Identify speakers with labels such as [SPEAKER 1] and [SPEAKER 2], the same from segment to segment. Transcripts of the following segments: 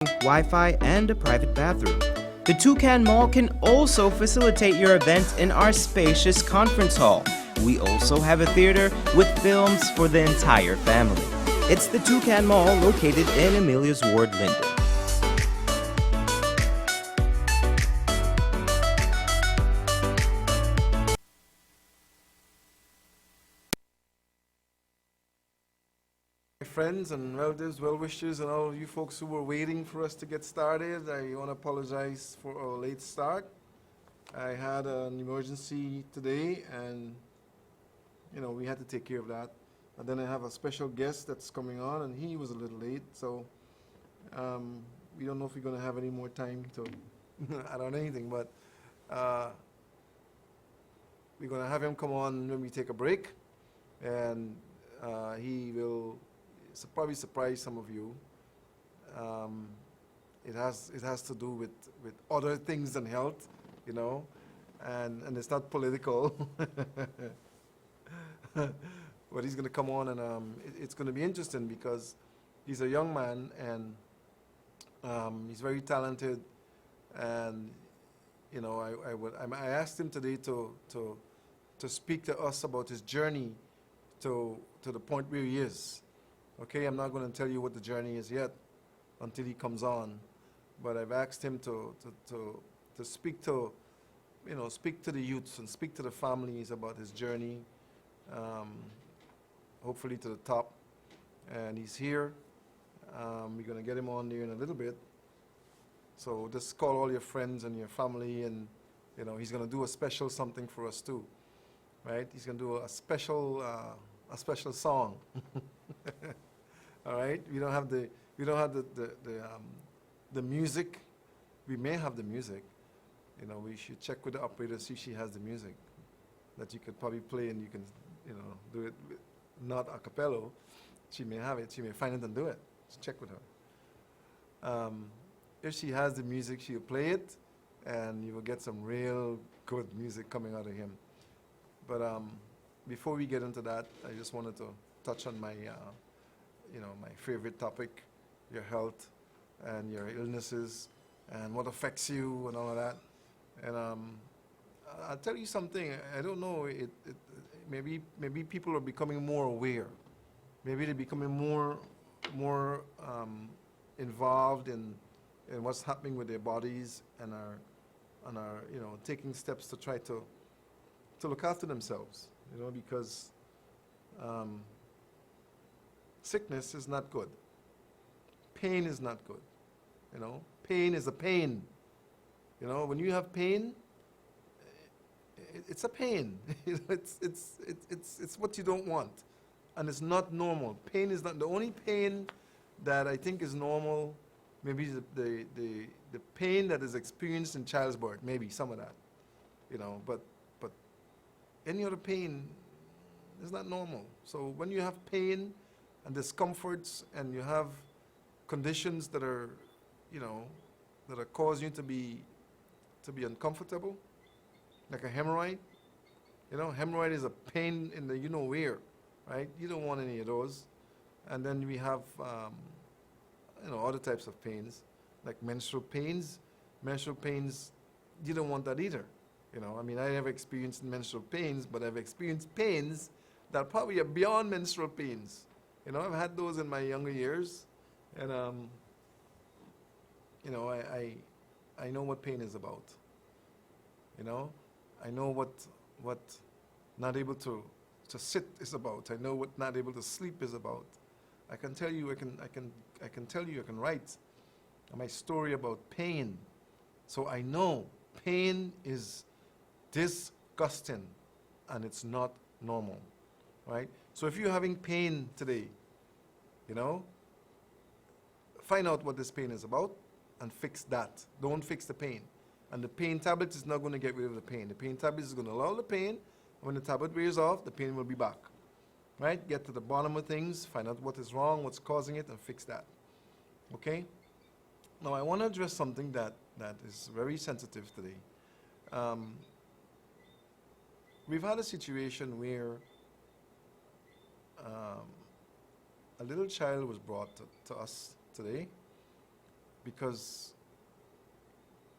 [SPEAKER 1] Wi-Fi, and a private bathroom. The Toucan Mall can also facilitate your event in our spacious conference hall. We also have a theater with films for the entire family. It's the Toucan Mall located in Amelia's Ward, Linden.
[SPEAKER 2] Friends and relatives, well-wishers, and all of you folks who were waiting for us to get started, I want to apologize for our late start. I had an emergency today, and we had to take care of that. And then I have a special guest that's coming on, and he was a little late, so we don't know if we're going to have any more time to add on anything, but we're going to have him come on when we take a break, and he will probably surprise some of you. It has to do with other things than health, and it's not political. But he's going to come on, and it's going to be interesting because he's a young man, and he's very talented. And I asked him today to speak to us about his journey to the point where he is. Okay, I'm not going to tell you what the journey is yet until he comes on, but I've asked him to speak to the youths and speak to the families about his journey, hopefully to the top. And he's here. We're going to get him on there in a little bit. So just call all your friends and your family, and he's going to do a special something for us too, right? He's going to do a special song. All right, we don't have the music. We may have the music. We should check with the operator, see if she has the music that you could probably play, and you can do it not a cappella. She may have it. She may find it and do it. Just check with her. If she has the music, she'll play it, and you will get some real good music coming out of him. But before we get into that, I just wanted to touch on my my favorite topic, your health and your illnesses and what affects you and all of that. And I'll tell you something. I don't know. Maybe people are becoming more aware. Maybe they're becoming more involved in what's happening with their bodies, and are taking steps to try to look after themselves. Because sickness is not good. Pain is not good. Pain is a pain. When you have pain, it's a pain. It's what you don't want, and it's not normal. Pain is not the only pain that I think is normal. Maybe the pain that is experienced in child's birth, maybe some of that, but any other pain is not normal. So when you have pain and discomforts, and you have conditions that are, that are causing you to be uncomfortable, like a hemorrhoid. Hemorrhoid is a pain in the where, right? You don't want any of those. And then we have, other types of pains, like menstrual pains. Menstrual pains, you don't want that either. I never experienced menstrual pains, but I've experienced pains that probably are beyond menstrual pains. I've had those in my younger years, and I know what pain is about. I know what not able to sit is about. I know what not able to sleep is about. I can tell you, I can write my story about pain. So I know pain is disgusting, and it's not normal, right? So if you're having pain today, find out what this pain is about and fix that. Don't fix the pain. And the pain tablet is not going to get rid of the pain. The pain tablet is going to allow the pain. When the tablet wears off, the pain will be back. Right? Get to the bottom of things, find out what is wrong, what's causing it, and fix that. Okay? Now I want to address something that is very sensitive today. We've had a situation where a little child was brought to us today, because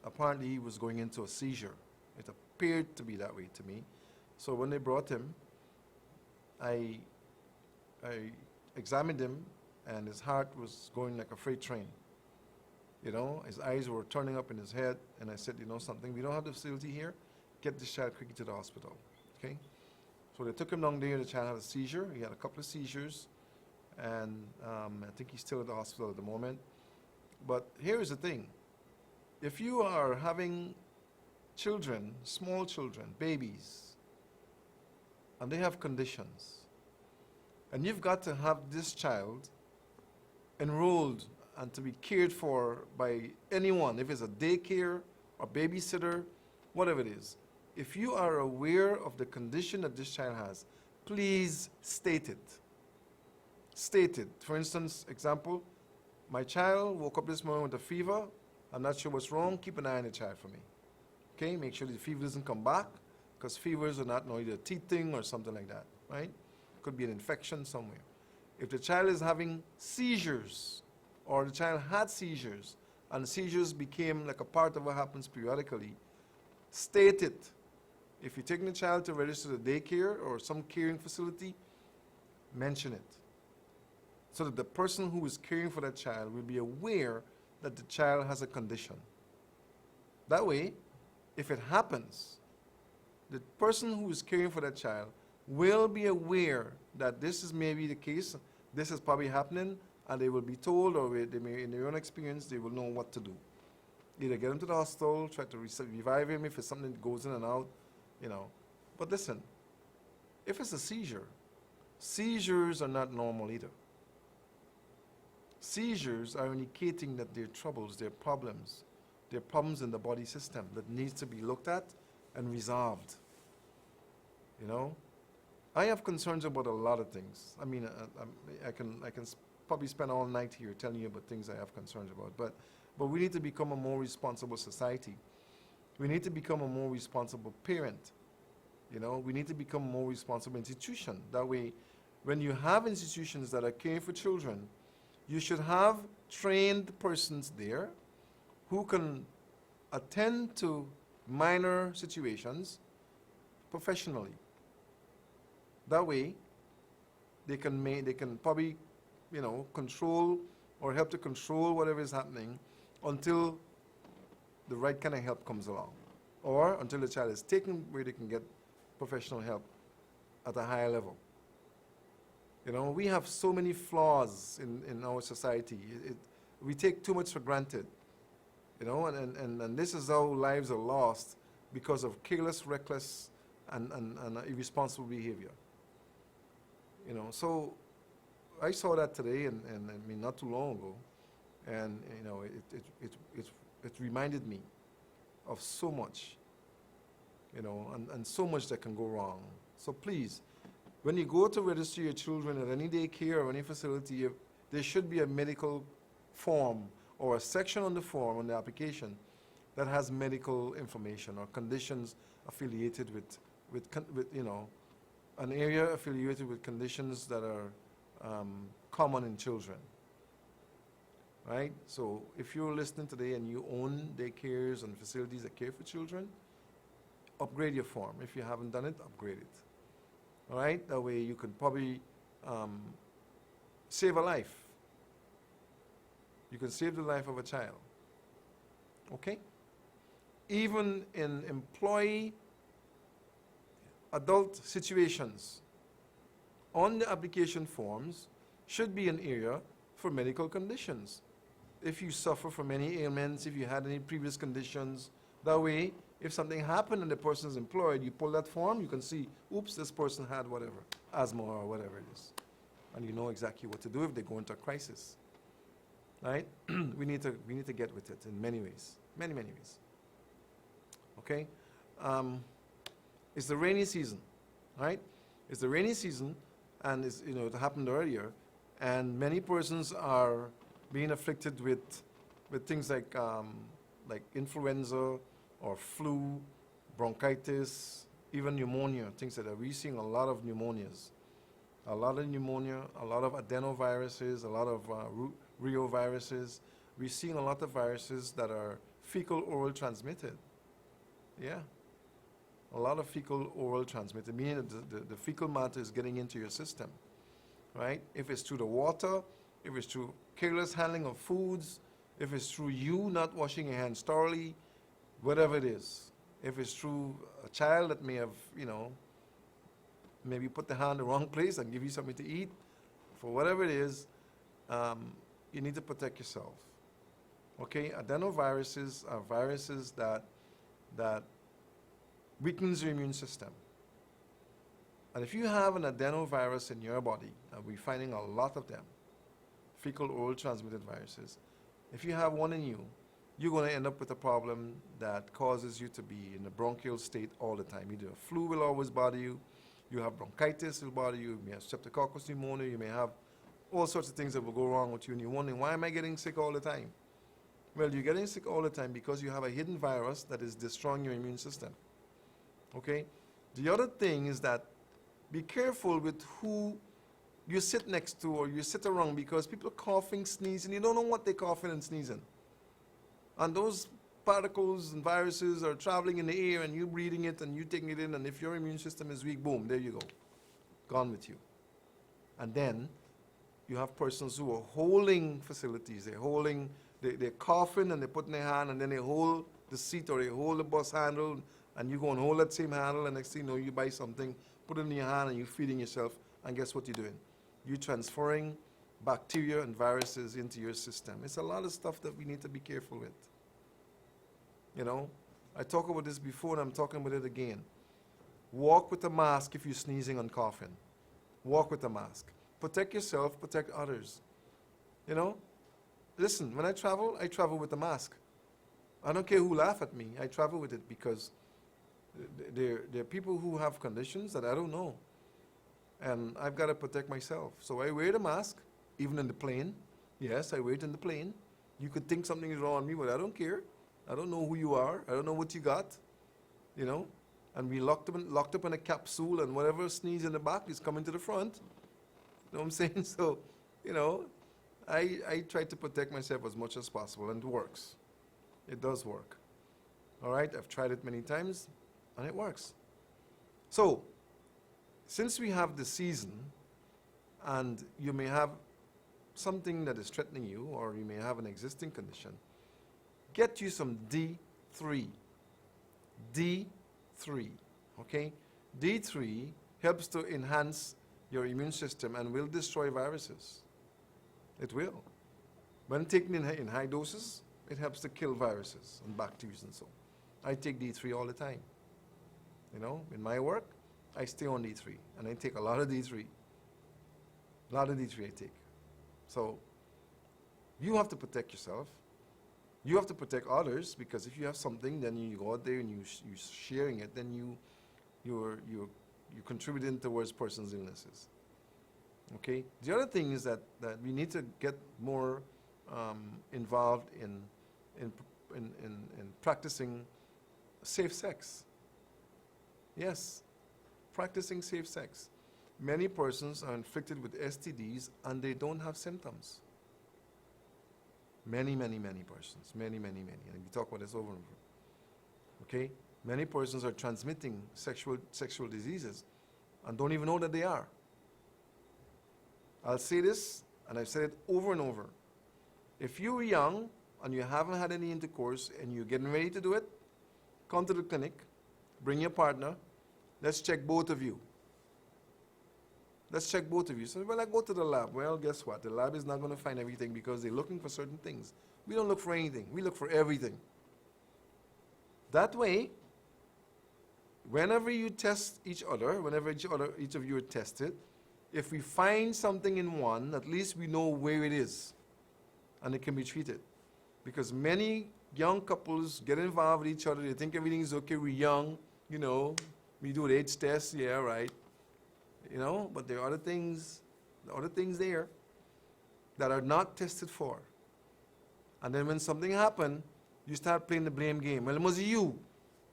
[SPEAKER 2] apparently he was going into a seizure. It appeared to be that way to me. So when they brought him, I examined him, and his heart was going like a freight train. You know, his eyes were turning up in his head, and I said, you know something, we don't have the facility here. Get this child quickly to the hospital, okay? So they took him down there. The child had a seizure. He had a couple of seizures, and I think he's still at the hospital at the moment. But here is the thing. If you are having children, small children, babies, and they have conditions, and you've got to have this child enrolled and to be cared for by anyone, if it's a daycare or babysitter, whatever it is, if you are aware of the condition that this child has, please state it. State it. For instance, example, my child woke up this morning with a fever. I'm not sure what's wrong. Keep an eye on the child for me. Okay? Make sure the fever doesn't come back, because fevers are not either a teeth thing or something like that, right? Could be an infection somewhere. If the child is having seizures, or the child had seizures, and seizures became like a part of what happens periodically, state it. If you're taking the child to register the daycare or some caring facility, mention it, so that the person who is caring for that child will be aware that the child has a condition. That way, if it happens, the person who is caring for that child will be aware that this is maybe the case, this is probably happening, and they will be told, or they may, in their own experience, they will know what to do. Either get him to the hospital, try to revive him if it's something that goes in and out, you know. But listen, if it's a seizure, seizures are not normal either. Seizures are indicating that there are troubles, there are problems in the body system that needs to be looked at and resolved. You know, I have concerns about a lot of things. I mean, I can probably spend all night here telling you about things I have concerns about. But we need to become a more responsible society. We need to become a more responsible parent. You know, we need to become a more responsible institution. That way, when you have institutions that are caring for children, you should have trained persons there who can attend to minor situations professionally. That way, they can probably, you know, control or help to control whatever is happening until the right kind of help comes along, or until the child is taken where they can get professional help at a higher level. You know, we have so many flaws in our society. We take too much for granted, you know, and this is how lives are lost because of careless, reckless, and irresponsible behavior. You know, so I saw that today, and I mean, not too long ago, and, you know, it reminded me of so much, you know, and so much that can go wrong. So please, when you go to register your children at any daycare or any facility, there should be a medical form or a section on the form, on the application, that has medical information or conditions affiliated with you know, an area affiliated with conditions that are common in children. Right? So if you're listening today and you own daycares and facilities that care for children, upgrade your form. If you haven't done it, upgrade it. All right? That way you could probably save a life. You can save the life of a child. Okay? Even in employee adult situations, on the application forms should be an area for medical conditions. If you suffer from any ailments, if you had any previous conditions, that way, if something happened and the person is employed, you pull that form, you can see, oops, this person had whatever, asthma or whatever it is. And you know exactly what to do if they go into a crisis. Right? we need to get with it in many ways. Many, many ways. Okay? It's the rainy season, right? It's the rainy season, and it's, you know, it happened earlier, and many persons are being afflicted with things like influenza or flu, bronchitis, even pneumonia, things like that. We're seeing a lot of pneumonias, a lot of adenoviruses, a lot of reoviruses, we're seeing a lot of viruses that are fecal-oral transmitted. Yeah. A lot of fecal-oral transmitted, meaning that the fecal matter is getting into your system, right? If it's through the water, if it's through careless handling of foods, if it's through you not washing your hands thoroughly, whatever it is. If it's through a child that may have, maybe put the hand in the wrong place and give you something to eat, for whatever it is, you need to protect yourself. Okay, adenoviruses are viruses that weakens your immune system. And if you have an adenovirus in your body, and we're finding a lot of them, fecal-oral transmitted viruses, if you have one in you, you're going to end up with a problem that causes you to be in a bronchial state all the time. Either a flu will always bother you, you have bronchitis will bother you, you may have streptococcus pneumonia, you may have all sorts of things that will go wrong with you, and you're wondering, why am I getting sick all the time? Well, you're getting sick all the time because you have a hidden virus that is destroying your immune system. Okay? The other thing is that be careful with who you sit next to or you sit around, because people are coughing, sneezing, you don't know what they're coughing and sneezing. And those particles and viruses are traveling in the air and you're breathing it and you're taking it in, and if your immune system is weak, boom, there you go. Gone with you. And then you have persons who are holding facilities. They're coughing and they're putting their hand and then they hold the seat or they hold the bus handle, and you go and hold that same handle, and next thing you know, you buy something, put it in your hand and you're feeding yourself, and guess what you're doing? You're transferring bacteria and viruses into your system. It's a lot of stuff that we need to be careful with. I talked about this before and I'm talking about it again. Walk with a mask if you're sneezing and coughing. Walk with a mask. Protect yourself, protect others. Listen, when I travel with a mask. I don't care who laugh at me. I travel with it because there are people who have conditions that I don't know. And I've got to protect myself. So I wear the mask, even in the plane. Yes, I wear it in the plane. You could think something is wrong with me, but I don't care. I don't know who you are. I don't know what you got. And we locked up in a capsule, and whatever sneeze in the back is coming to the front. You know what I'm saying? So, I try to protect myself as much as possible, and it works. It does work. All right? I've tried it many times, and it works. So, since we have the season, and you may have something that is threatening you, or you may have an existing condition, get you some D3. D3, okay? D3 helps to enhance your immune system and will destroy viruses. It will. When taken in high doses, it helps to kill viruses and bacteria and so on. I take D3 all the time. In my work, I stay on D3, and I take a lot of D3. A lot of D3 I take. So, you have to protect yourself. You have to protect others, because if you have something, then you go out there and you're sharing it, then you're contributing towards person's illnesses. Okay? The other thing is that we need to get more involved in practicing safe sex. Yes, practicing safe sex. Many persons are infected with STDs and they don't have symptoms. Many persons. Many. And we talk about this over and over. Okay? Many persons are transmitting sexual diseases and don't even know that they are. I'll say this, and I've said it over and over. If you're young and you haven't had any intercourse and you're getting ready to do it, come to the clinic, bring your partner, let's check both of you. Let's check both of you. So, well, I go to the lab. Well, guess what? The lab is not going to find everything because they're looking for certain things. We don't look for anything. We look for everything. That way, whenever you test each other, whenever each of you are tested, if we find something in one, at least we know where it is, and it can be treated. Because many young couples get involved with each other. They think everything is okay. We're young, we do the AIDS test, yeah, right. But there are other things there that are not tested for. And then when something happens, you start playing the blame game. Well, it must be you,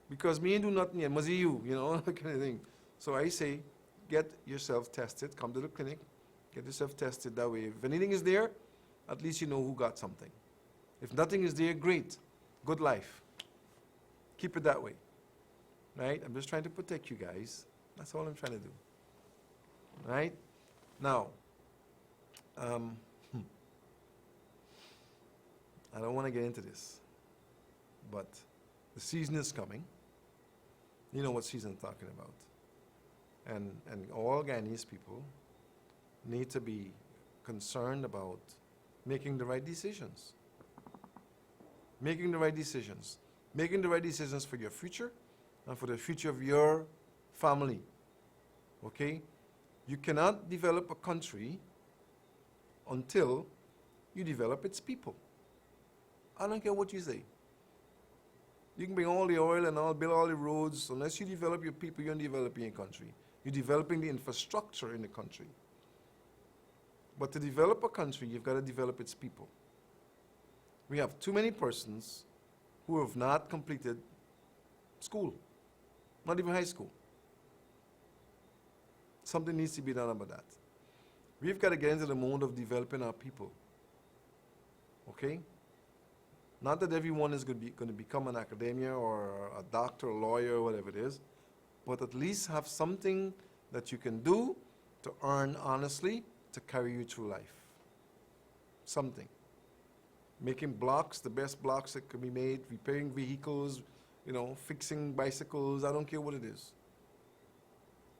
[SPEAKER 2] because me ain't do nothing yet. It must be you, that kind of thing. So I say, get yourself tested. Come to the clinic, get yourself tested. That way, if anything is there, at least you know who got something. If nothing is there, great. Good life. Keep it that way. Right? I'm just trying to protect you guys. That's all I'm trying to do. Right? Now, I don't want to get into this, but the season is coming. You know what season I'm talking about. And all Guyanese people need to be concerned about making the right decisions. Making the right decisions. Making the right decisions for your future and for the future of your family. Okay? You cannot develop a country until you develop its people. I don't care what you say. You can bring all the oil and all, build all the roads. Unless you develop your people, you're not developing your country. You're developing the infrastructure in the country. But to develop a country, you've got to develop its people. We have too many persons who have not completed school, not even high school. Something needs to be done about that. We've got to get into the mode of developing our people. Okay? Not that everyone is going to become an academia or a doctor, a lawyer, or whatever it is, but at least have something that you can do to earn honestly to carry you through life. Something. Making blocks, the best blocks that can be made, repairing vehicles, fixing bicycles, I don't care what it is.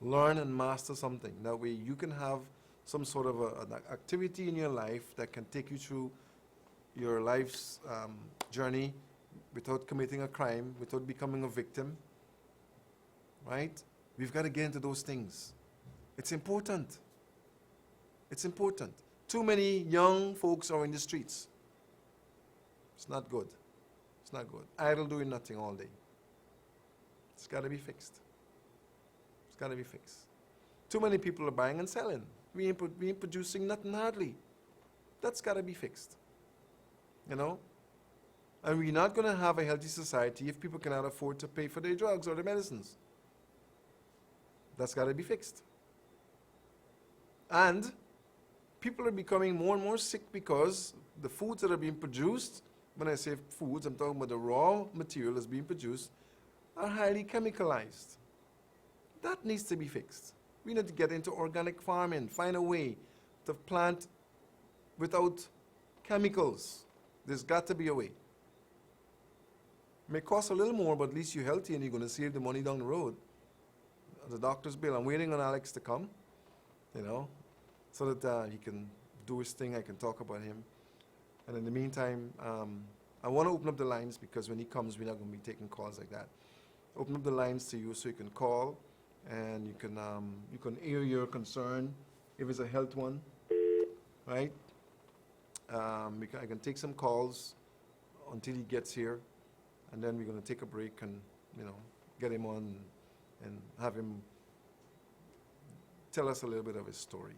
[SPEAKER 2] Learn and master something. That way you can have some sort of an activity in your life that can take you through your life's journey without committing a crime, without becoming a victim. Right? We've got to get into those things. It's important. It's important. Too many young folks are in the streets. It's not good. It's not good. Idle doing nothing all day. It's got to be fixed. It's got to be fixed. Too many people are buying and selling. We ain't producing nothing hardly. That's got to be fixed. And we're not going to have a healthy society if people cannot afford to pay for their drugs or their medicines. That's got to be fixed. And people are becoming more and more sick because the foods that are being produced, when I say foods, I'm talking about the raw material that's being produced, are highly chemicalized. That needs to be fixed. We need to get into organic farming, find a way to plant without chemicals. There's got to be a way. It may cost a little more, but at least you're healthy and you're going to save the money down the road. The doctor's bill. I'm waiting on Alex to come, so that he can do his thing. I can talk about him. And in the meantime, I want to open up the lines because when he comes, we're not going to be taking calls like that. Open up the lines to you so you can call and you can air your concern if it's a health one, right? I can take some calls until he gets here, and then we're going to take a break and get him on and have him tell us a little bit of his story,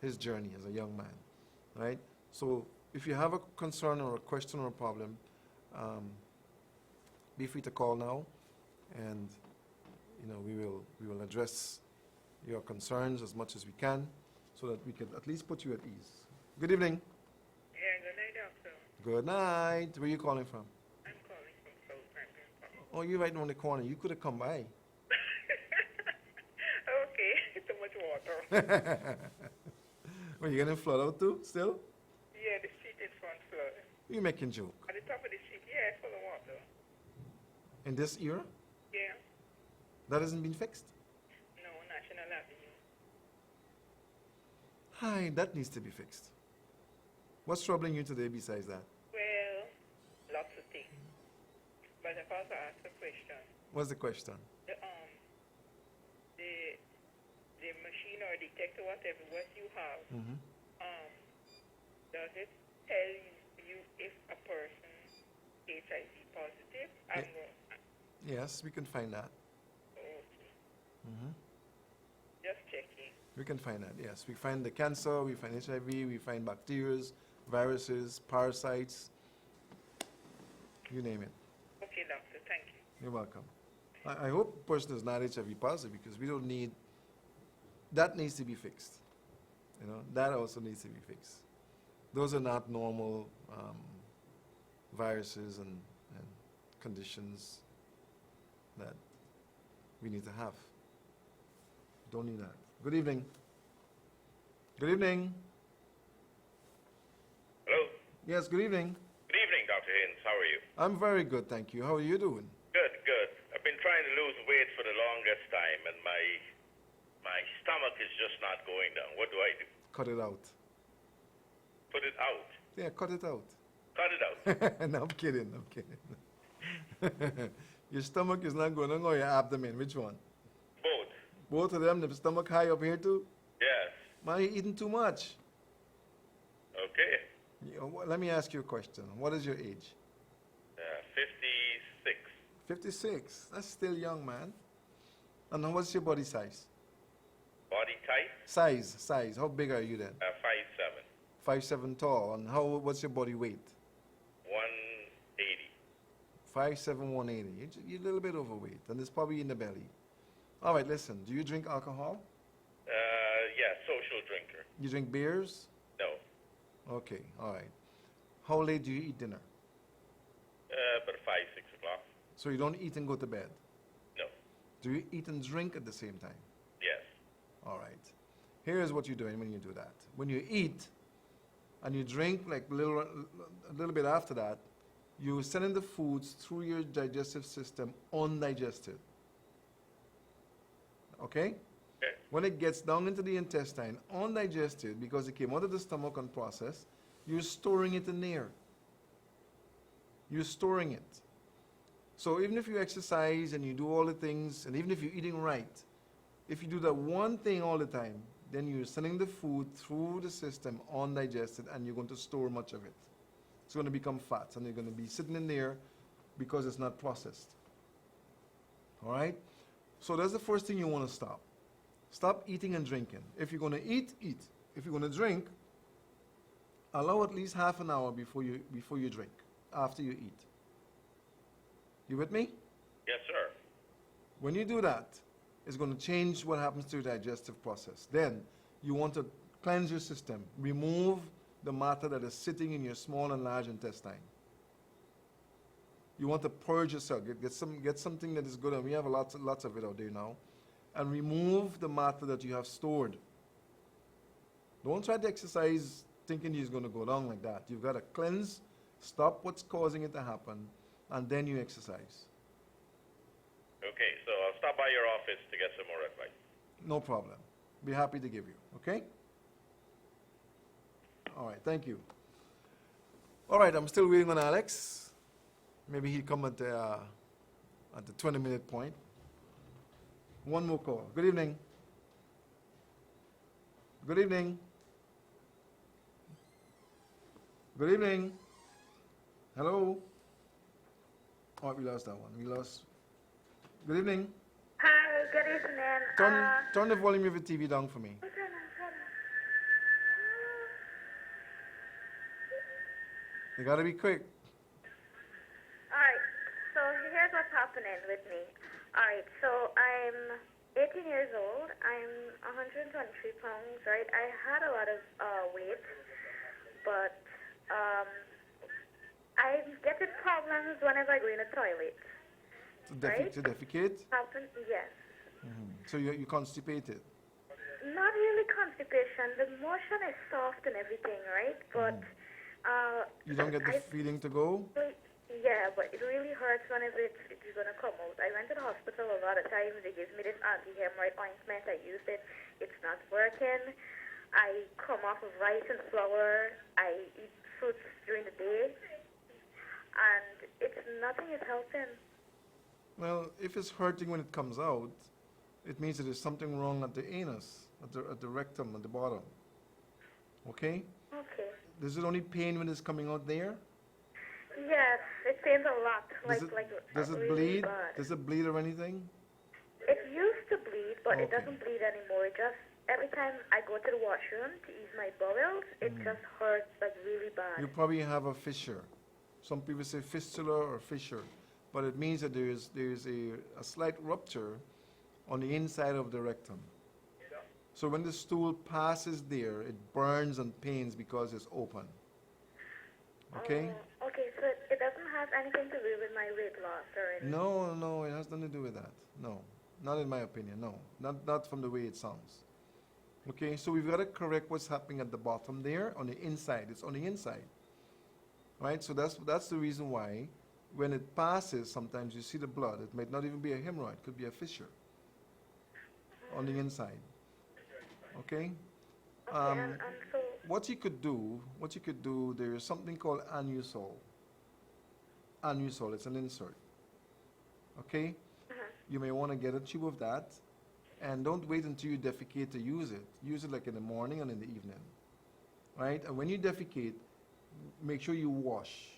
[SPEAKER 2] his journey as a young man, right? So if you have a concern or a question or a problem, be free to call now, and we will address your concerns as much as we can, so that we can at least put you at ease. Good evening.
[SPEAKER 3] Yeah, good night, doctor.
[SPEAKER 2] Good night. Where are you calling from?
[SPEAKER 3] I'm calling from South Franklin.
[SPEAKER 2] Oh, you're right on the corner. You could have come by.
[SPEAKER 3] Okay, too much water.
[SPEAKER 2] Well, you're getting flood out too, still?
[SPEAKER 3] Yeah, the street in front flood.
[SPEAKER 2] You're making joke.
[SPEAKER 3] At the top of the street, yeah, it's full of water.
[SPEAKER 2] In this era?
[SPEAKER 3] Yeah.
[SPEAKER 2] That hasn't been fixed?
[SPEAKER 3] No, National Avenue.
[SPEAKER 2] Hi, that needs to be fixed. What's troubling you today besides that?
[SPEAKER 3] Well, lots of things. But I've also asked a question.
[SPEAKER 2] What's the question?
[SPEAKER 3] The machine or detector, whatever, what you have, does it tell you if a person HIV positive?
[SPEAKER 2] Yes, we can find that.
[SPEAKER 3] Okay. Just checking.
[SPEAKER 2] We can find that, yes. We find the cancer, we find HIV, we find bacteria, viruses, parasites, you name it.
[SPEAKER 3] Okay, doctor, thank you.
[SPEAKER 2] You're welcome. I hope the person is not HIV positive, because we don't need, that needs to be fixed. That also needs to be fixed. Those are not normal viruses and conditions that we need to have. Don't need that. Good evening. Good evening.
[SPEAKER 4] Hello.
[SPEAKER 2] Yes, good evening.
[SPEAKER 4] Good evening, Dr. Haynes. How are you?
[SPEAKER 2] I'm very good, thank you. How are you doing?
[SPEAKER 4] Good, good. I've been trying to lose weight for the longest time, and my stomach is just not going down. What do I do?
[SPEAKER 2] Cut it out.
[SPEAKER 4] Put it out.
[SPEAKER 2] Yeah, cut it out.
[SPEAKER 4] Cut it out.
[SPEAKER 2] No, I'm kidding. I'm kidding. Your stomach is not going on, or your abdomen? Which one?
[SPEAKER 4] Both.
[SPEAKER 2] Both of them. The stomach high up here too.
[SPEAKER 4] Yes.
[SPEAKER 2] Man, you're eating too much.
[SPEAKER 4] Okay.
[SPEAKER 2] Let me ask you a question. What is your age?
[SPEAKER 4] 56.
[SPEAKER 2] 56. That's still young, man. And what's your body size?
[SPEAKER 4] Body type?
[SPEAKER 2] Size. How big are you then?
[SPEAKER 4] 5'7".
[SPEAKER 2] 5'7" tall. And what's your body weight?
[SPEAKER 4] 180.
[SPEAKER 2] 5'7", 180. You're a little bit overweight, and it's probably in the belly. All right, listen. Do you drink alcohol?
[SPEAKER 4] Yeah, social drinker.
[SPEAKER 2] You drink beers?
[SPEAKER 4] No.
[SPEAKER 2] Okay, all right. How late do you eat dinner?
[SPEAKER 4] About 5, 6 o'clock.
[SPEAKER 2] So you don't eat and go to bed?
[SPEAKER 4] No.
[SPEAKER 2] Do you eat and drink at the same time?
[SPEAKER 4] Yes.
[SPEAKER 2] All right. Here's what you're doing when you do that. When you eat and you drink like a little bit after that, you're sending the foods through your digestive system undigested. Okay?
[SPEAKER 4] Okay.
[SPEAKER 2] When it gets down into the intestine, undigested, because it came out of the stomach unprocessed, you're storing it in there. You're storing it. So even if you exercise and you do all the things, and even if you're eating right, if you do that one thing all the time, then you're sending the food through the system undigested, and you're going to store much of it. It's going to become fat, and you're going to be sitting in there because it's not processed. All right? So that's the first thing you want to stop. Stop eating and drinking. If you're going to eat, eat. If you're going to drink, allow at least half an hour before you drink, after you eat. You with me?
[SPEAKER 4] Yes, sir.
[SPEAKER 2] When you do that, it's going to change what happens to your digestive process. Then you want to cleanse your system. Remove the matter that is sitting in your small and large intestine. You want to purge yourself. Get something that is good, and we have lots of it out there now. And remove the matter that you have stored. Don't try to exercise thinking it's going to go down like that. You've got to cleanse, stop what's causing it to happen, and then you exercise.
[SPEAKER 4] Okay, so I'll stop by your office to get some more advice.
[SPEAKER 2] No problem. Be happy to give you, okay? All right, thank you. All right, I'm still waiting on Alex. Maybe he'll come at the 20-minute point. One more call. Good evening. Good evening. Good evening. Hello. Oh, we lost that one. We lost. Good evening.
[SPEAKER 5] Hi, good evening.
[SPEAKER 2] Turn the volume of your TV down for me. You gotta be quick.
[SPEAKER 5] Alright, so here's what's happening with me. Alright, so I'm 18 years old. I'm 123 pounds, right? I had a lot of weight, but I get problems whenever I go in the toilet. Right?
[SPEAKER 2] To defecate?
[SPEAKER 5] Happen, yes.
[SPEAKER 2] So you're constipated.
[SPEAKER 5] Not really constipation. The motion is soft and everything, right? But
[SPEAKER 2] You don't get the feeling to go?
[SPEAKER 5] Yeah, but it really hurts whenever it's going to come out. I went to the hospital a lot of times. They gave me this anti-hemorrhoid ointment. I used it. It's not working. I come off of rice and flour. I eat fruits during the day. And nothing is helping.
[SPEAKER 2] Well, if it's hurting when it comes out, it means that there's something wrong at the anus, at the rectum, at the bottom. Okay?
[SPEAKER 5] Okay.
[SPEAKER 2] Does it only pain when it's coming out there?
[SPEAKER 5] Yes, it pains a lot.
[SPEAKER 2] Does it
[SPEAKER 5] really
[SPEAKER 2] bleed?
[SPEAKER 5] bad.
[SPEAKER 2] Does it bleed or anything?
[SPEAKER 5] It used to bleed, but it
[SPEAKER 2] Okay.
[SPEAKER 5] doesn't bleed anymore. It just, every time I go to the washroom to ease my bowels, it just hurts like really bad.
[SPEAKER 2] You probably have a fissure. Some people say fistula or fissure, but it means that there's a slight rupture on the inside of the rectum. So when the stool passes there, it burns and pains because it's open. Okay?
[SPEAKER 5] Okay, so it have anything to do with my weight loss or anything.
[SPEAKER 2] No, no, it has nothing to do with that. No, not in my opinion. No, not from the way it sounds. Okay, so we've got to correct what's happening at the bottom there on the inside. It's on the inside, right? So that's the reason why when it passes, sometimes you see the blood. It might not even be a hemorrhoid. It could be a fissure on the inside. Okay.
[SPEAKER 5] Okay, and so,
[SPEAKER 2] What you could do, there is something called Anusol. Anusol, it's an insert. Okay? You may want to get a tube of that, and don't wait until you defecate to use it. Use it like in the morning and in the evening. Right? And when you defecate, make sure you wash.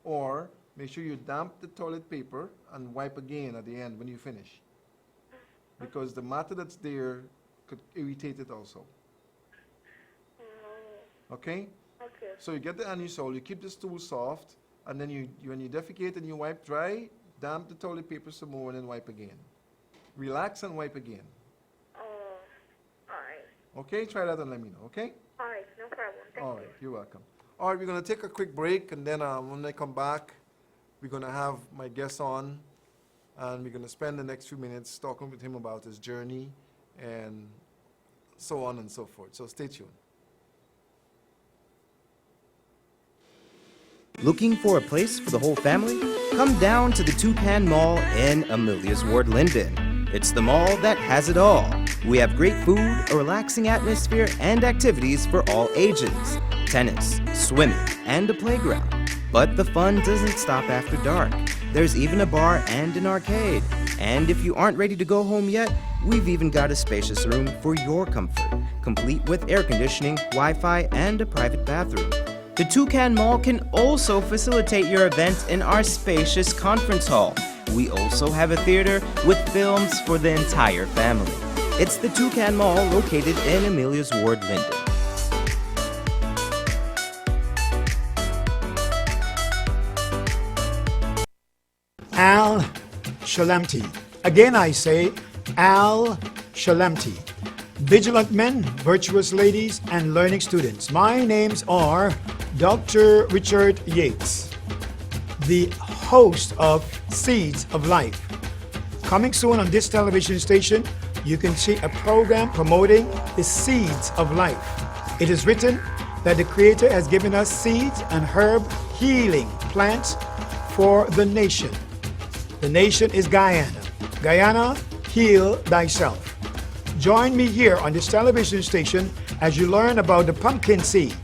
[SPEAKER 2] Or make sure you damp the toilet paper and wipe again at the end when you finish. Because the matter that's there could irritate it also. Okay?
[SPEAKER 5] okay.
[SPEAKER 2] So you get the Anusol, you keep the stool soft, and then when you defecate and you wipe dry, damp the toilet paper some more and then wipe again. Relax and wipe again.
[SPEAKER 5] Oh, alright.
[SPEAKER 2] Okay? Try that and let me know, okay?
[SPEAKER 5] Alright, no problem. Thank
[SPEAKER 2] All
[SPEAKER 5] you.
[SPEAKER 2] right, you're welcome. All right, we're going to take a quick break, and then when I come back, we're going to have my guest on, and we're going to spend the next few minutes talking with him about his journey and so on and so forth. So stay tuned.
[SPEAKER 1] Looking for a place for the whole family? Come down to the Toucan Mall in Amelia's Ward, Linden. It's the mall that has it all. We have great food, a relaxing atmosphere, and activities for all ages. Tennis, swimming, and a playground. But the fun doesn't stop after dark. There's even a bar and an arcade. And if you aren't ready to go home yet, we've even got a spacious room for your comfort, complete with air conditioning, Wi-Fi, and a private bathroom. The Toucan Mall can also facilitate your event in our spacious conference hall. We also have a theater with films for the entire family. It's the Toucan Mall located in Amelia's Ward, Linden.
[SPEAKER 6] Al Shalamti. Again, I say Al Shalamti. Vigilant men, virtuous ladies, and learning students. My names are Dr. Richard Yates, the host of Seeds of Life. Coming soon on this television station, you can see a program promoting the seeds of life. It is written that the Creator has given us seeds and herb healing plants for the nation. The nation is Guyana. Guyana, heal thyself. Join me here on this television station as you learn about the pumpkin seed.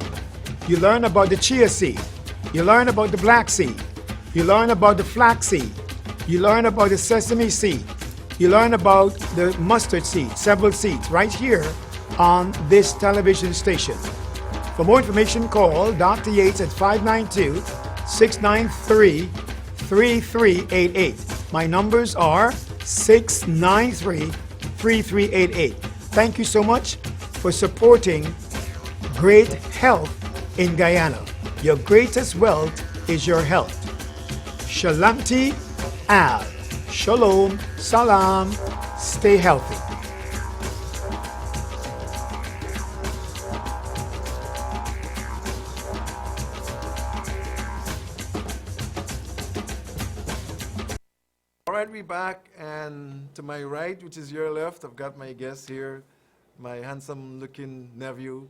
[SPEAKER 6] You learn about the chia seed. You learn about the black seed. You learn about the flax seed. You learn about the sesame seed. You learn about the mustard seed, several seeds, right here on this television station. For more information, call Dr. Yates at 592-693-3388. My numbers are 693-3388. Thank you so much for supporting great health in Guyana. Your greatest wealth is your health. Shalamti Al. Shalom. Salam. Stay healthy.
[SPEAKER 2] All right, we're back, and to my right, which is your left, I've got my guest here, my handsome-looking nephew.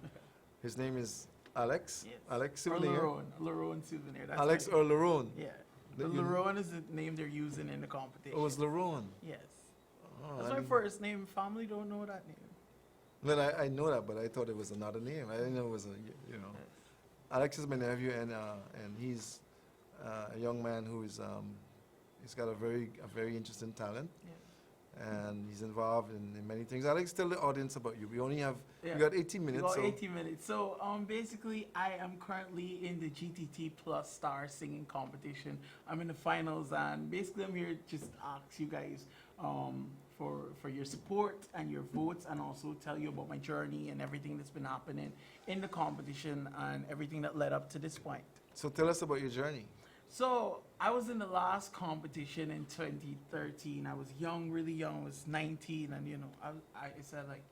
[SPEAKER 2] His name is Alex.
[SPEAKER 7] Yes.
[SPEAKER 2] Alex
[SPEAKER 7] Or
[SPEAKER 2] Souvenir.
[SPEAKER 7] Laron Souvenir. That's
[SPEAKER 2] Alex
[SPEAKER 7] my
[SPEAKER 2] or
[SPEAKER 7] name.
[SPEAKER 2] Laron?
[SPEAKER 7] Yeah.
[SPEAKER 2] That
[SPEAKER 7] The
[SPEAKER 2] you-
[SPEAKER 7] Laron is the name they're using in the competition.
[SPEAKER 2] Oh, it's Laron.
[SPEAKER 7] Yes.
[SPEAKER 2] Oh,
[SPEAKER 7] That's
[SPEAKER 2] I
[SPEAKER 7] my
[SPEAKER 2] didn't-
[SPEAKER 7] first name. Family don't know that name.
[SPEAKER 2] Well, I know that, but I thought it was another name. I didn't know it was Alex is my nephew, and he's a young man who is he's got a very interesting talent, and he's involved in many things. Alex, tell the audience about you. We only have
[SPEAKER 7] Yeah.
[SPEAKER 2] we got 18 minutes.
[SPEAKER 7] About
[SPEAKER 2] So
[SPEAKER 7] 18 minutes. So, basically, I am currently in the GTT Plus Star Singing Competition. I'm in the finals, and basically, I'm here just to ask you guys for your support and your votes, and also tell you about my journey and everything that's been happening in the competition and everything that led up to this point.
[SPEAKER 2] So tell us about your journey.
[SPEAKER 7] So I was in the last competition in 2013. I was young, really young. I was 19, and I said like,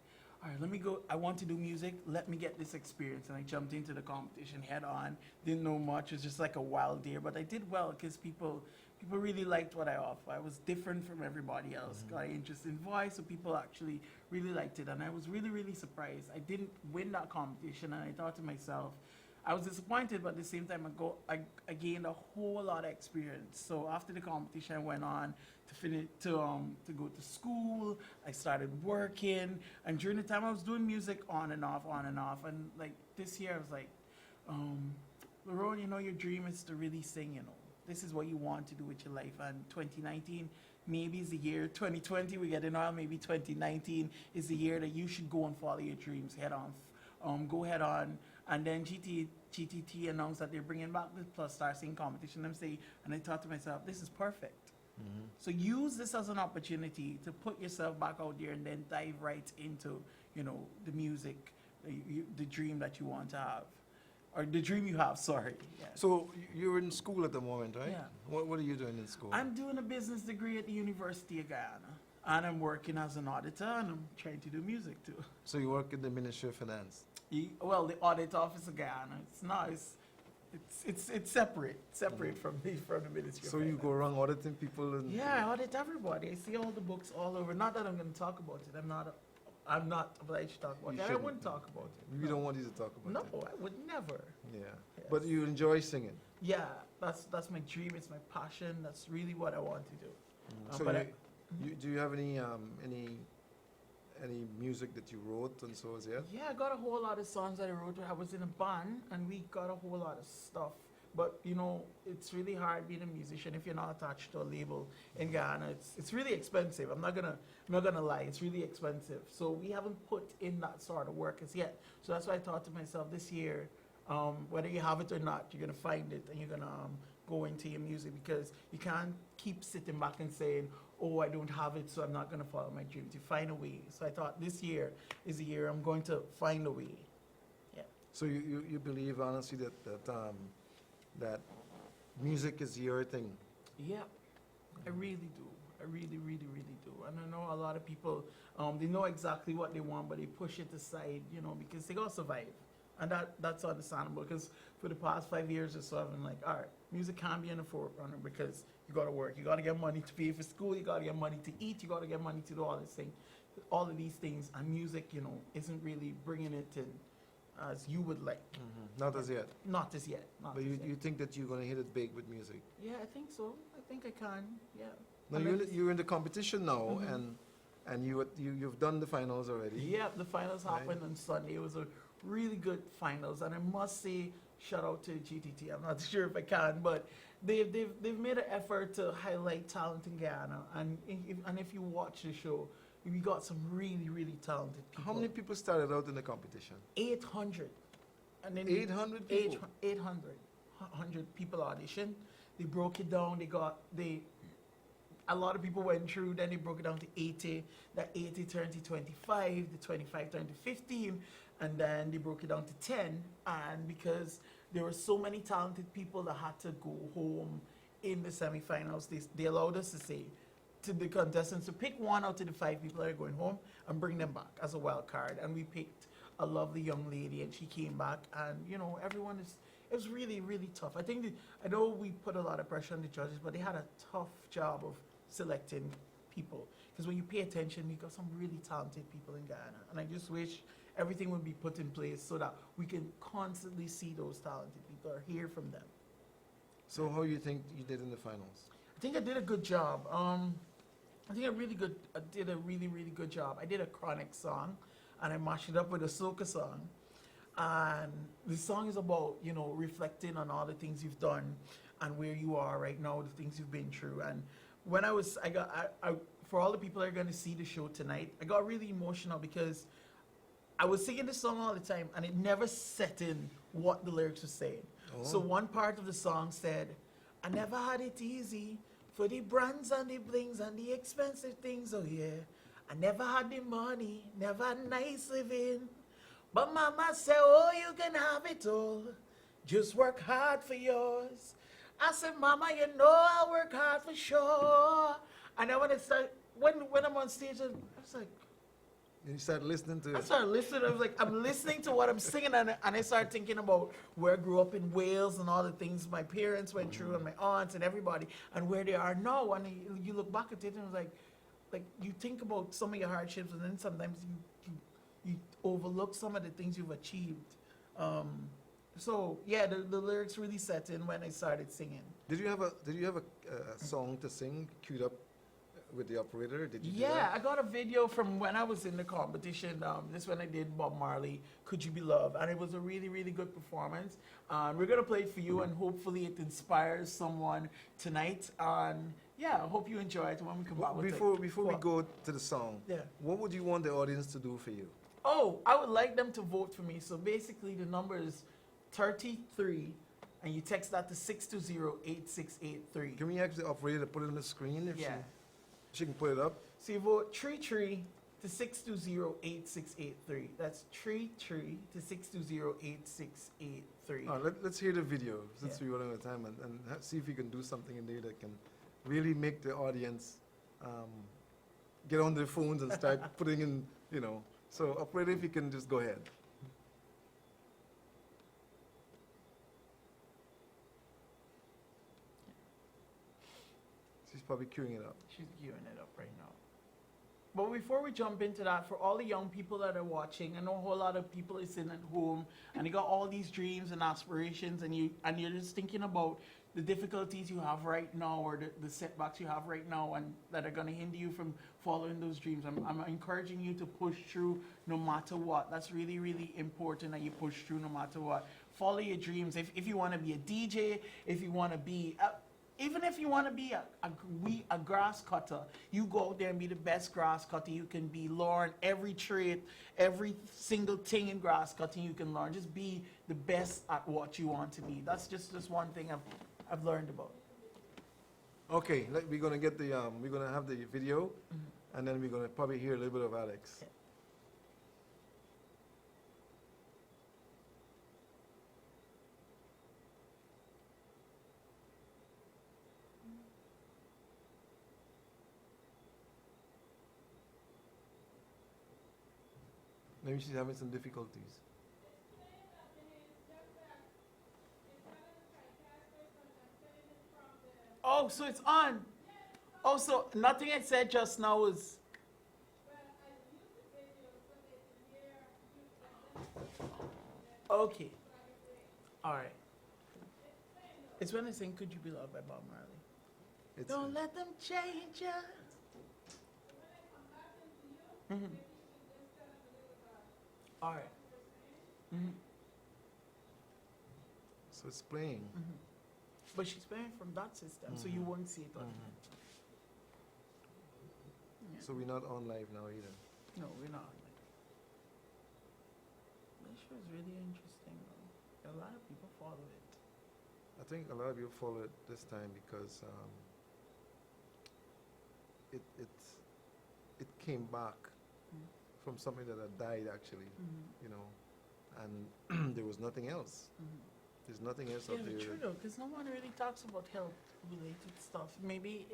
[SPEAKER 7] all right, let me go. I want to do music. Let me get this experience. And I jumped into the competition head on. Didn't know much. It was just like a wild deer. But I did well because people really liked what I offer. I was different from everybody else. Got an interest in voice, so people actually really liked it. And I was really, really surprised. I didn't win that competition, and I thought to myself, I was disappointed, but at the same time, I gained a whole lot of experience. So after the competition, I went on to finish to go to school. I started working, and during the time, I was doing music on and off. And like this year, I was like, Lerone, you know, your dream is to really sing. You know, this is what you want to do with your life. And 2019 maybe is the year. 2020 we get in oil. Maybe 2019 is the year that you should go and follow your dreams head on. Go head on. And then GTT announced that they're bringing back the Plus Star Singing competition. And I thought to myself, this is perfect. So use this as an opportunity to put yourself back out there and then dive right into, you know, the music, the dream that you want to have. Or the dream you have, sorry. Yeah.
[SPEAKER 2] So you're in school at the moment, right?
[SPEAKER 7] Yeah.
[SPEAKER 2] What are you doing in school?
[SPEAKER 7] I'm doing a business degree at the University of Guyana. And I'm working as an auditor, and I'm trying to do music too.
[SPEAKER 2] So you work in the Ministry of Finance?
[SPEAKER 7] Well, the audit office of Guyana. It's not. It's separate from the Ministry.
[SPEAKER 2] So
[SPEAKER 7] of
[SPEAKER 2] you
[SPEAKER 7] Finance.
[SPEAKER 2] go around auditing people and...
[SPEAKER 7] Yeah, I audit everybody. I see all the books all over. Not that I'm going to talk about it. I'm not obliged to talk about
[SPEAKER 2] You
[SPEAKER 7] it. I
[SPEAKER 2] shouldn't.
[SPEAKER 7] wouldn't talk about it.
[SPEAKER 2] We don't want you to talk about
[SPEAKER 7] No,
[SPEAKER 2] it.
[SPEAKER 7] I would never.
[SPEAKER 2] Yeah.
[SPEAKER 7] Yes.
[SPEAKER 2] But you enjoy singing.
[SPEAKER 7] Yeah, that's my dream. It's my passion. That's really what I want to do.
[SPEAKER 2] So
[SPEAKER 7] but
[SPEAKER 2] do you have any music that you wrote and so as yet?
[SPEAKER 7] Yeah, I got a whole lot of songs that I wrote. I was in a band, and we got a whole lot of stuff. But you know, it's really hard being a musician if you're not attached to a label in Ghana. It's really expensive. I'm not gonna lie. It's really expensive. So we haven't put in that sort of work as yet. So that's why I thought to myself this year, whether you have it or not, you're gonna find it and you're gonna go into your music, because you can't keep sitting back and saying, oh, I don't have it, so I'm not gonna follow my dream. To find a way. So I thought this year is the year I'm going to find a way. Yeah.
[SPEAKER 2] So you believe honestly that music is your thing?
[SPEAKER 7] Yeah, I really do. I really, really, really do. And I know a lot of people, they know exactly what they want, but they push it aside, you know, because they gotta survive. And that's understandable, because for the past 5 years or so, I've been like, all right, music can't be in the forefront because you gotta work, you gotta get money to pay for school, you gotta get money to eat, you gotta get money to do all of these things, and music, you know, isn't really bringing it in as you would like.
[SPEAKER 2] Not as yet.
[SPEAKER 7] Not as yet.
[SPEAKER 2] But you think that you're going to hit it big with music?
[SPEAKER 7] Yeah, I think so. I think I can. Yeah.
[SPEAKER 2] Now you're in the competition now, and you've done the finals already.
[SPEAKER 7] Yeah, the finals
[SPEAKER 2] Right.
[SPEAKER 7] happened on Sunday. It was a really good finals, and I must say, shout out to GTT. I'm not sure if I can, but they've made an effort to highlight talent in Guyana. And if you watch the show, we got some really, really talented people.
[SPEAKER 2] How many people started out in the competition?
[SPEAKER 7] 800. And then
[SPEAKER 2] 800 people?
[SPEAKER 7] 800 people auditioned. They broke it down. A lot of people went through, then they broke it down to 80. That 80 turned to 25, the 25 turned to 15, and then they broke it down to 10. And because there were so many talented people that had to go home in the semifinals, they allowed us to say to the contestants to pick one out of the 5 people that are going home and bring them back as a wild card. And we picked a lovely young lady, and she came back, and you know, it was really, really tough. I know we put a lot of pressure on the judges, but they had a tough job of selecting people, because when you pay attention, we got some really talented people in Guyana, and I just wish everything would be put in place so that we can constantly see those talented people or hear from them.
[SPEAKER 2] So how you think you did in the finals?
[SPEAKER 7] I think I did a good job. I did a really, really good job. I did a chronic song, and I mashed it up with a soca song. And the song is about, you know, reflecting on all the things you've done and where you are right now, the things you've been through. And when for all the people that are going to see the show tonight, I got really emotional because I was singing this song all the time, and it never set in what the lyrics were saying.
[SPEAKER 2] Oh.
[SPEAKER 7] So one part of the song said, I never had it easy for the brands and the blings and the expensive things, oh yeah. I never had the money, never had nice living. But mama said, oh, you can have it all. Just work hard for yours. I said, mama, you know I'll work hard for sure. And then when I'm on stage, I was like,
[SPEAKER 2] And you start listening to
[SPEAKER 7] I
[SPEAKER 2] it.
[SPEAKER 7] started listening. I was like, I'm listening to what I'm singing, and I started thinking about where I grew up in Wales and all the things my parents went through, and my aunts and everybody, and where they are now. And you look back at it, and it's like you think about some of your hardships, and then sometimes you overlook some of the things you've achieved. So yeah, the lyrics really set in when I started singing.
[SPEAKER 2] Did you have a song to sing queued up with the operator? Did you do
[SPEAKER 7] Yeah,
[SPEAKER 2] that?
[SPEAKER 7] I got a video from when I was in the competition. This when I did Bob Marley, "Could You Be Loved," and it was a really, really good performance. We're gonna play it for you, and hopefully it inspires someone tonight. And yeah, I hope you enjoy it when we come back with
[SPEAKER 2] Before
[SPEAKER 7] it.
[SPEAKER 2] we go to the song,
[SPEAKER 7] Yeah.
[SPEAKER 2] what would you want the audience to do for you?
[SPEAKER 7] Oh, I would like them to vote for me. So basically, the number is 33, and you text that to 620-8683.
[SPEAKER 2] Can we ask the operator to put it on the screen? If
[SPEAKER 7] Yeah.
[SPEAKER 2] she can put it up.
[SPEAKER 7] So you vote 33 to 620-8683. That's 33 to 620-8683.
[SPEAKER 2] Let's hear the video since
[SPEAKER 7] Yeah.
[SPEAKER 2] we run out of time and see if we can do something in there that can really make the audience get on their phones and start putting in, So operator, if you can just go ahead. She's probably queuing it up.
[SPEAKER 7] She's queuing it up right now. But before we jump into that, for all the young people that are watching, I know a whole lot of people is sitting at home and they got all these dreams and aspirations, and you're just thinking about the difficulties you have right now, or the setbacks you have right now, and that are gonna hinder you from following those dreams. I'm encouraging you to push through no matter what. That's really, really important that you push through no matter what. Follow your dreams. If you wanna be a DJ, if you wanna be even if you want to be a grass cutter, you go out there and be the best grass cutter you can be. Learn every trade, every single thing in grass cutting you can learn. Just be the best at what you want to be. That's just one thing I've learned about.
[SPEAKER 2] Okay, we're gonna get we're gonna have the video, and then we're gonna probably hear a little bit of Alex.
[SPEAKER 7] Yeah.
[SPEAKER 2] Maybe she's having some difficulties.
[SPEAKER 7] Oh, so it's on. Oh, so nothing I said just now is. Okay. All right. It's when I sing "Could You Be Loved" by Bob Marley.
[SPEAKER 2] It's,
[SPEAKER 7] Don't let them change you. All right.
[SPEAKER 2] so it's playing.
[SPEAKER 7] But she's playing from that system, so you won't see it on here.
[SPEAKER 2] So we're not on live now either.
[SPEAKER 7] No, we're not. This show is really interesting, though. A lot of people follow it.
[SPEAKER 2] I think a lot of you follow it this time because it came back from something that had died actually, and there was nothing else. There's nothing else
[SPEAKER 7] Yeah,
[SPEAKER 2] out
[SPEAKER 7] but
[SPEAKER 2] there.
[SPEAKER 7] true though, because no one really talks about health-related stuff. Maybe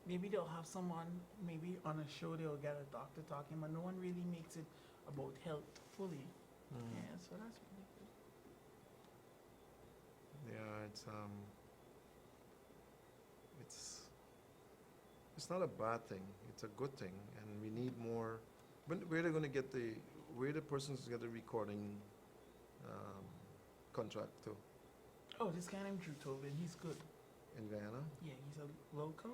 [SPEAKER 7] maybe they'll have someone, maybe on a show they'll get a doctor talking, but no one really makes it about health fully. Yeah, so that's really good.
[SPEAKER 2] Yeah, it's not a bad thing. It's a good thing, and we need more. Where they're going to get where the person's get the recording contract to
[SPEAKER 7] Oh, this guy named Drew Tobin, he's good.
[SPEAKER 2] in Guyana?
[SPEAKER 7] Yeah, he's a local.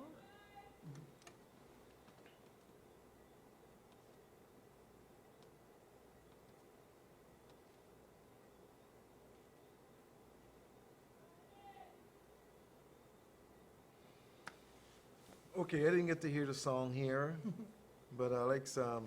[SPEAKER 2] Okay, I didn't get to hear the song here, but Alex, I